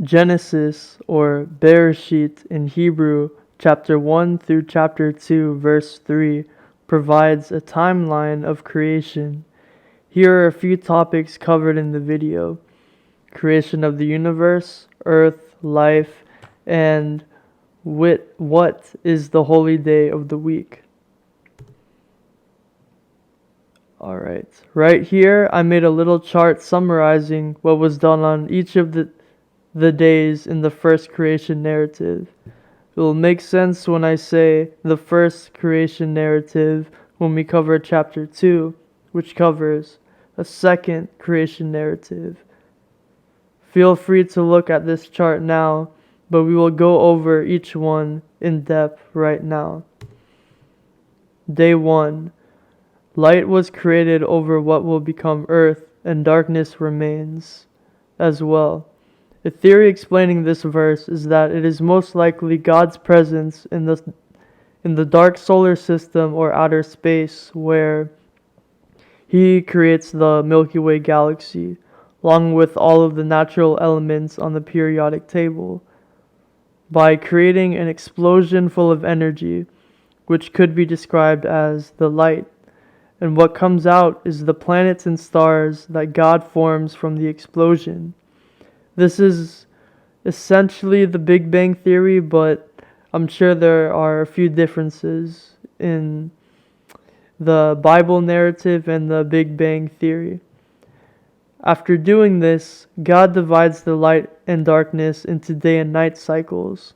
Genesis, or Bereshit in Hebrew, chapter 1 through chapter 2, verse 3, provides a timeline of creation. Here are a few topics covered in the video: creation of the universe, earth, life, and what is the holy day of the week. Alright, right here I made a little chart summarizing what was done on each of the days in the first creation narrative. It will make sense when I say the first creation narrative when we cover chapter 2, which covers a second creation narrative. Feel free to look at this chart now, but we will go over each one in depth right now. Day 1. Light was created over what will become earth, and darkness remains as well. A theory explaining this verse is that it is most likely God's presence in the dark solar system or outer space, where He creates the Milky Way galaxy, along with all of the natural elements on the periodic table, by creating an explosion full of energy, which could be described as the light. And what comes out is the planets and stars that God forms from the explosion. This is essentially the Big Bang Theory, but I'm sure there are a few differences in the Bible narrative and the Big Bang Theory. After doing this, God divides the light and darkness into day and night cycles.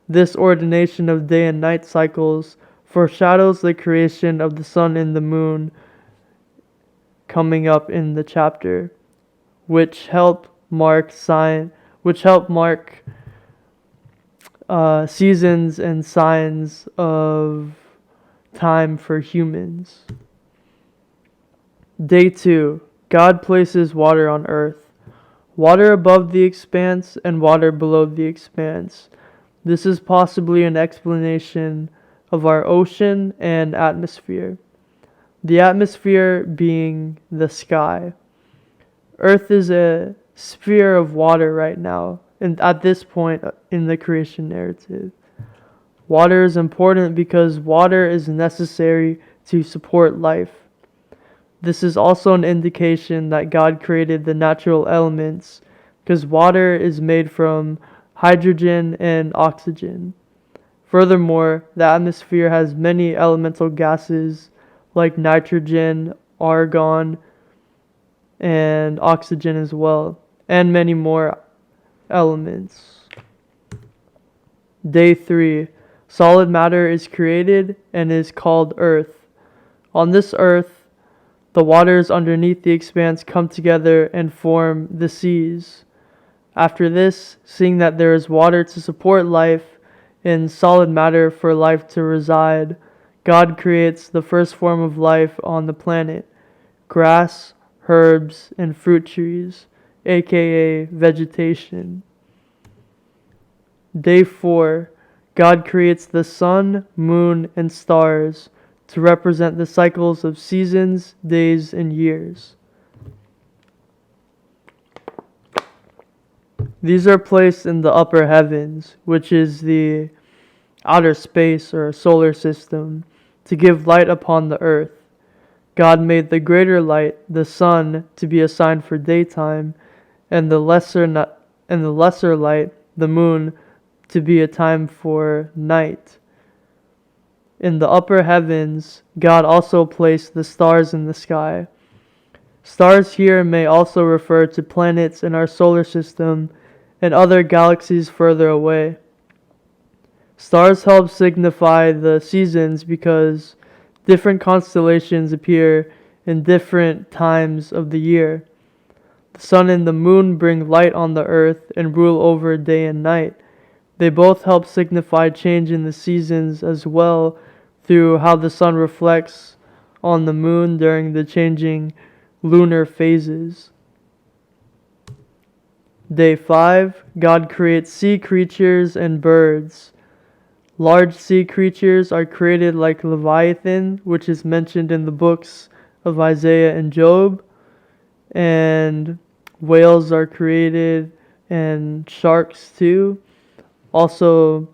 This ordination of day and night cycles foreshadows the creation of the sun and the moon coming up in the chapter, which help mark seasons and signs of time for humans. Day 2. God places water on earth. Water above the expanse and water below the expanse. This is possibly an explanation of our ocean and atmosphere. The atmosphere being the sky. Earth is a sphere of water right now, and at this point in the creation narrative. Water is important because water is necessary to support life. This is also an indication that God created the natural elements, because water is made from hydrogen and oxygen. Furthermore, the atmosphere has many elemental gases like nitrogen, argon, and oxygen as well, and many more elements. Day 3. Solid matter is created and is called earth. On this earth, the waters underneath the expanse come together and form the seas. After this, seeing that there is water to support life and solid matter for life to reside, God creates the first form of life on the planet: grass, herbs, and fruit trees, aka vegetation. Day 4. God creates the sun, moon, and stars to represent the cycles of seasons, days, and years. These are placed in the upper heavens, which is the outer space or solar system, to give light upon the earth. God made the greater light, the sun, to be a sign for daytime, and the lesser light, the moon, to be a time for night. In the upper heavens, God also placed the stars in the sky. Stars here may also refer to planets in our solar system and other galaxies further away. Stars help signify the seasons because different constellations appear in different times of the year. The sun and the moon bring light on the earth and rule over day and night. They both help signify change in the seasons as well through how the sun reflects on the moon during the changing lunar phases. Day 5. God creates sea creatures and birds. Large sea creatures are created like Leviathan, which is mentioned in the books of Isaiah and Job, and whales are created and sharks too. Also,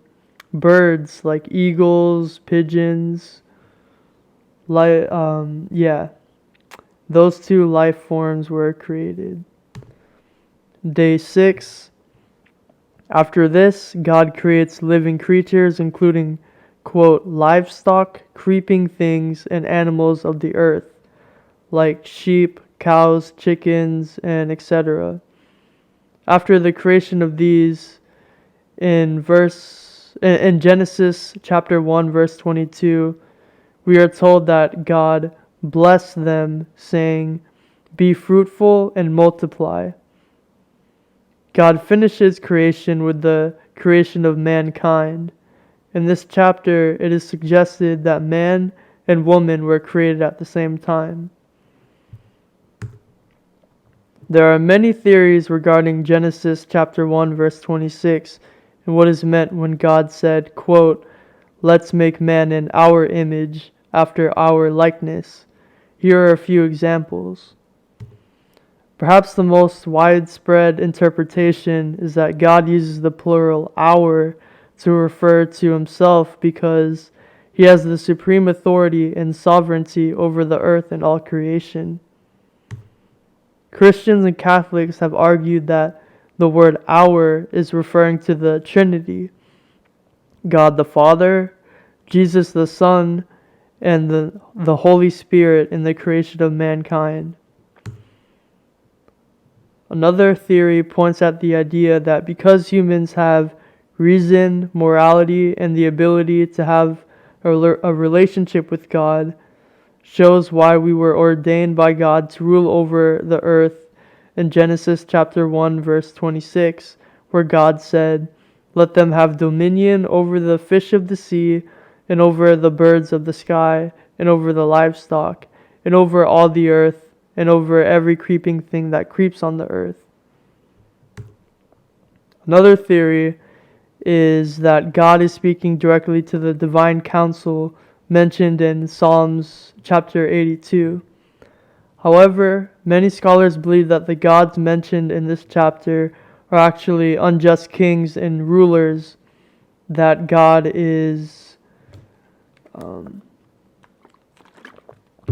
birds like eagles, pigeons, yeah, those two life forms were created. Day 6. After this, God creates living creatures, including, quote, livestock, creeping things, and animals of the earth, like sheep, cows, chickens, and etc. After the creation of these, in Genesis chapter 1 verse 22, we are told that God blessed them, saying, "Be fruitful and multiply." God finishes creation with the creation of mankind. In this chapter, it is suggested that man and woman were created at the same time. There are many theories regarding Genesis chapter 1 verse 26 and what is meant when God said, quote, "Let's make man in our image, after our likeness." Here are a few examples. Perhaps the most widespread interpretation is that God uses the plural our to refer to himself because he has the supreme authority and sovereignty over the earth and all creation. Christians and Catholics have argued that the word our is referring to the Trinity, God the Father, Jesus the Son, and the Holy Spirit in the creation of mankind. Another theory points at the idea that because humans have reason, morality, and the ability to have a relationship with God, shows why we were ordained by God to rule over the earth in Genesis chapter 1 verse 26, where God said, "Let them have dominion over the fish of the sea, and over the birds of the sky, and over the livestock, and over all the earth, and over every creeping thing that creeps on the earth." Another theory is that God is speaking directly to the divine council mentioned in Psalms chapter 82. However, many scholars believe that the gods mentioned in this chapter are actually unjust kings and rulers that God is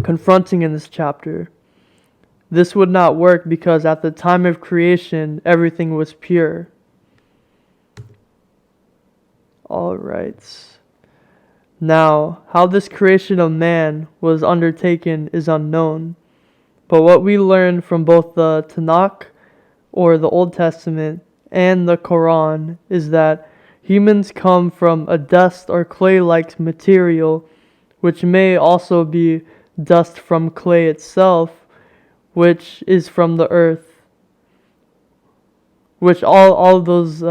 confronting in this chapter. This would not work because at the time of creation, everything was pure. Alright. Now, how this creation of man was undertaken is unknown. But what we learn from both the Tanakh, or the Old Testament, and the Quran is that humans come from a dust or clay-like material, which may also be dust from clay itself, which is from the earth, which all of those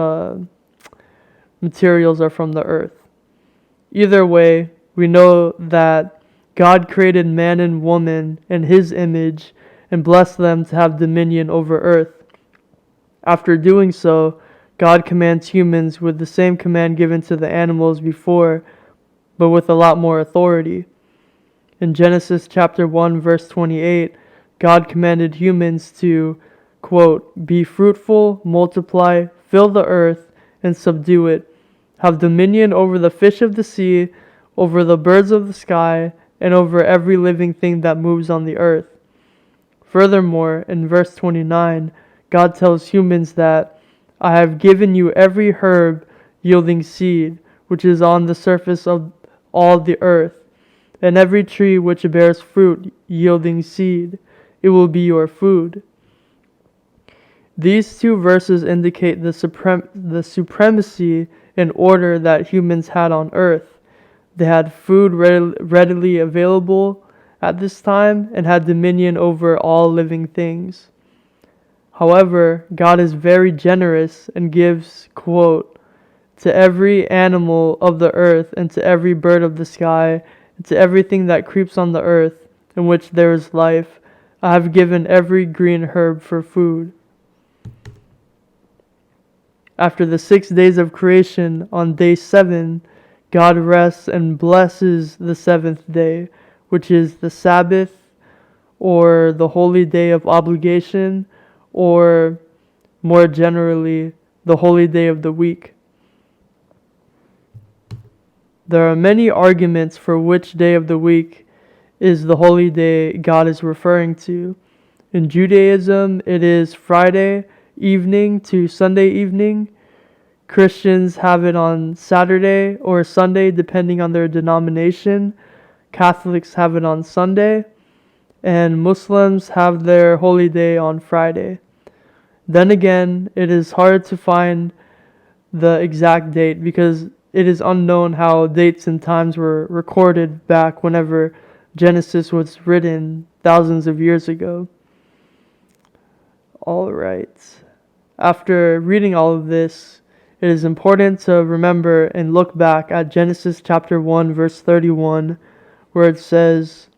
materials are from the earth. Either way, we know that God created man and woman in his image and blessed them to have dominion over earth. After doing so, God commands humans with the same command given to the animals before, but with a lot more authority. In Genesis chapter 1 verse 28, God commanded humans to, quote, "Be fruitful, multiply, fill the earth, and subdue it. Have dominion over the fish of the sea, over the birds of the sky, and over every living thing that moves on the earth." Furthermore, in verse 29, God tells humans that, "I have given you every herb yielding seed, which is on the surface of all the earth, and every tree which bears fruit yielding seed. It will be your food." These two verses indicate the supremacy and order that humans had on earth. They had food readily available at this time and had dominion over all living things. However, God is very generous and gives, quote, "To every animal of the earth and to every bird of the sky and to everything that creeps on the earth in which there is life, I have given every green herb for food." After the 6 days of creation, on day 7, God rests and blesses the 7th day, which is the Sabbath, or the holy day of obligation, or more generally, the holy day of the week. There are many arguments for which day of the week is the holy day God is referring to. In Judaism, it is Friday evening to Sunday evening. Christians have it on Saturday or Sunday, depending on their denomination. Catholics have it on Sunday, and Muslims have their holy day on Friday. Then again, it is hard to find the exact date because it is unknown how dates and times were recorded back whenever Genesis was written thousands of years ago. All right. After reading all of this, it is important to remember and look back at Genesis chapter 1, verse 31, where it says,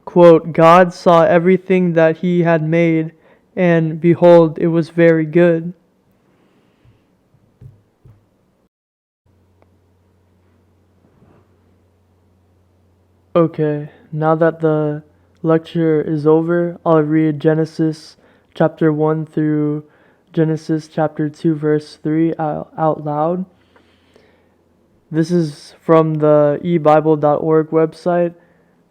quote, God saw everything that he had made, and behold, it was very good. Okay, now that the lecture is over, I'll read Genesis chapter 1 through Genesis chapter 2 verse 3 out loud. This is from the ebible.org website.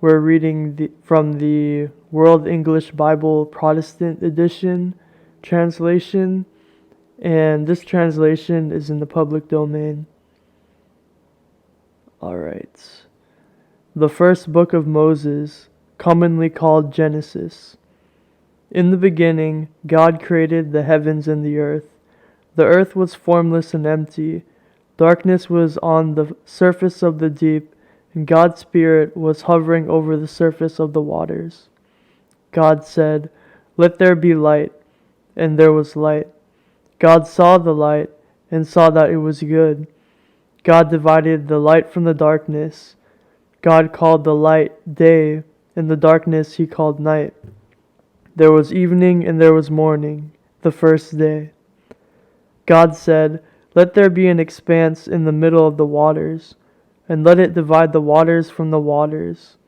We're reading from the World English Bible Protestant Edition translation, and this translation is in the public domain. Alright. The first book of Moses, commonly called Genesis. In the beginning, God created the heavens and the earth. The earth was formless and empty. Darkness was on the surface of the deep, and God's Spirit was hovering over the surface of the waters. God said, "Let there be light," and there was light. God saw the light, and saw that it was good. God divided the light from the darkness. God called the light day, and the darkness he called night. There was evening and there was morning, the first day. God said, "Let there be an expanse in the middle of the waters, and let it divide the waters from the waters."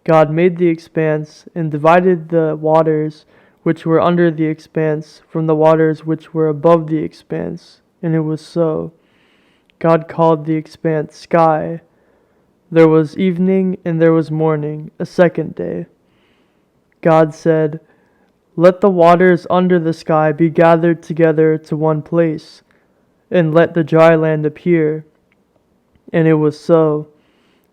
God made the expanse, and divided the waters which were under the expanse from the waters which were above the expanse, and it was so. God called the expanse sky. There was evening and there was morning, a second day. God said, "Let the waters under the sky be gathered together to one place, and let the dry land appear." And it was so.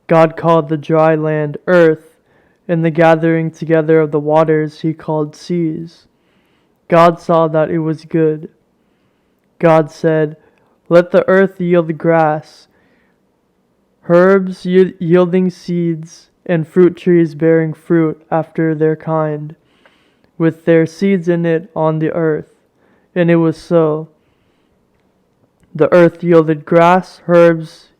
God called the dry land earth, and the gathering together of the waters he called seas. God saw that it was good. God said, "Let the earth yield grass, herbs yielding seeds, and fruit trees bearing fruit after their kind, with their seeds in it on the earth." And it was so. The earth yielded grass, herbs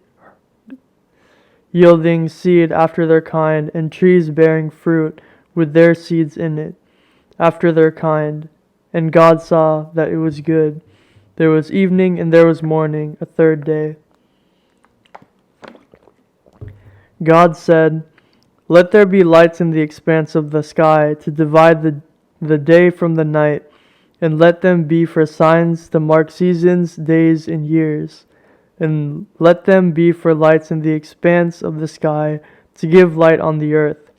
yielding seed after their kind, and trees bearing fruit with their seeds in it after their kind. And God saw that it was good. There was evening and there was morning, a third day. God said, "Let there be lights in the expanse of the sky to divide the day from the night, and let them be for signs to mark seasons, days, and years. And let them be for lights in the expanse of the sky to give light on the earth."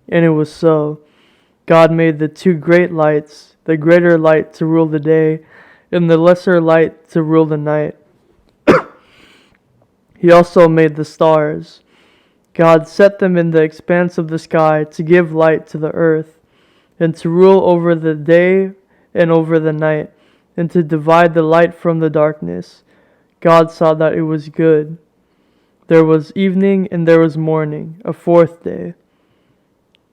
And it was so. God made the two great lights, the greater light to rule the day, and the lesser light to rule the night. He also made the stars. God set them in the expanse of the sky to give light to the earth, and to rule over the day and over the night, and to divide the light from the darkness. God saw that it was good. There was evening and there was morning, a fourth day.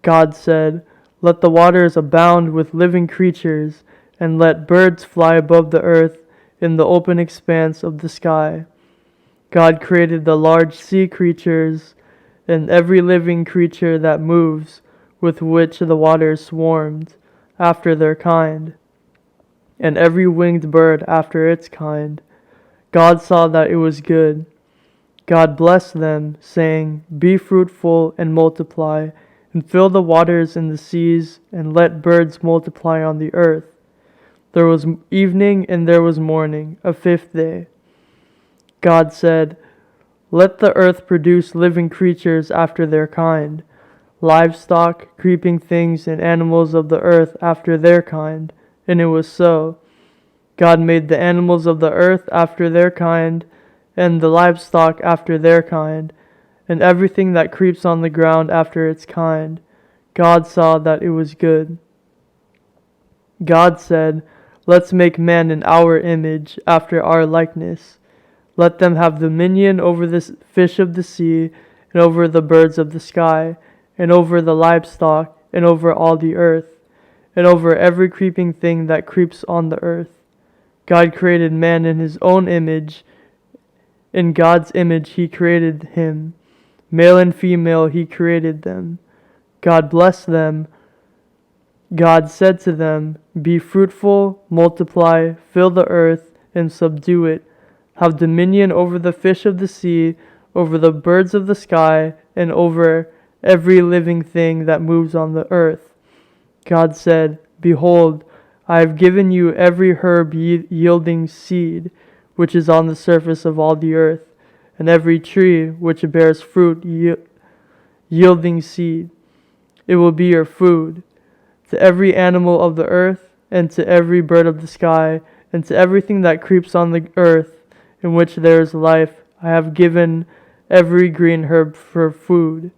God said, "Let the waters abound with living creatures, and let birds fly above the earth in the open expanse of the sky." God created the large sea creatures and every living creature that moves, with which the waters swarmed, after their kind, and every winged bird after its kind. God saw that it was good. God blessed them, saying, "Be fruitful and multiply, and fill the waters and the seas, and let birds multiply on the earth." There was evening and there was morning, a fifth day. God said, "Let the earth produce living creatures after their kind, livestock, creeping things, and animals of the earth after their kind." And it was so. God made the animals of the earth after their kind, and the livestock after their kind, and everything that creeps on the ground after its kind. God saw that it was good. God said, "Let's make man in our image, after our likeness. Let them have dominion over the fish of the sea, and over the birds of the sky, and over the livestock, and over all the earth, and over every creeping thing that creeps on the earth." God created man in his own image. In God's image he created him. Male and female he created them. God blessed them. God said to them, "Be fruitful, multiply, fill the earth, and subdue it. Have dominion over the fish of the sea, over the birds of the sky, and over every living thing that moves on the earth." God said, "Behold, I have given you every herb yielding seed, which is on the surface of all the earth, and every tree which bears fruit yielding seed. It will be your food. To every animal of the earth, and to every bird of the sky, and to everything that creeps on the earth, in which there is life, I have given every green herb for food."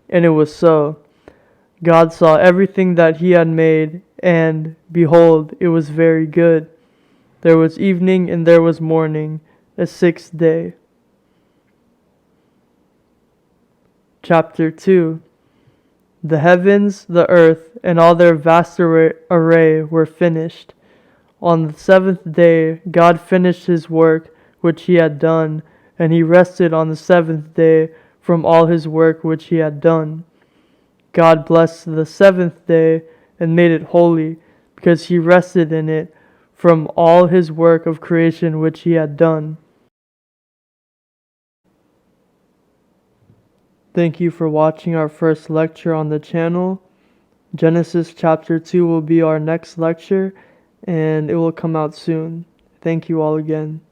And it was so. God saw everything that he had made, and, behold, it was very good. There was evening and there was morning, a sixth day. Chapter 2. The heavens, the earth, and all their vast array were finished. On the seventh day God finished his work which he had done, and he rested on the seventh day from all his work which he had done. God blessed the seventh day and made it holy, because he rested in it from all his work of creation which he had done. Thank you for watching our first lecture on the channel. Genesis chapter 2 will be our next lecture, and it will come out soon. Thank you all again.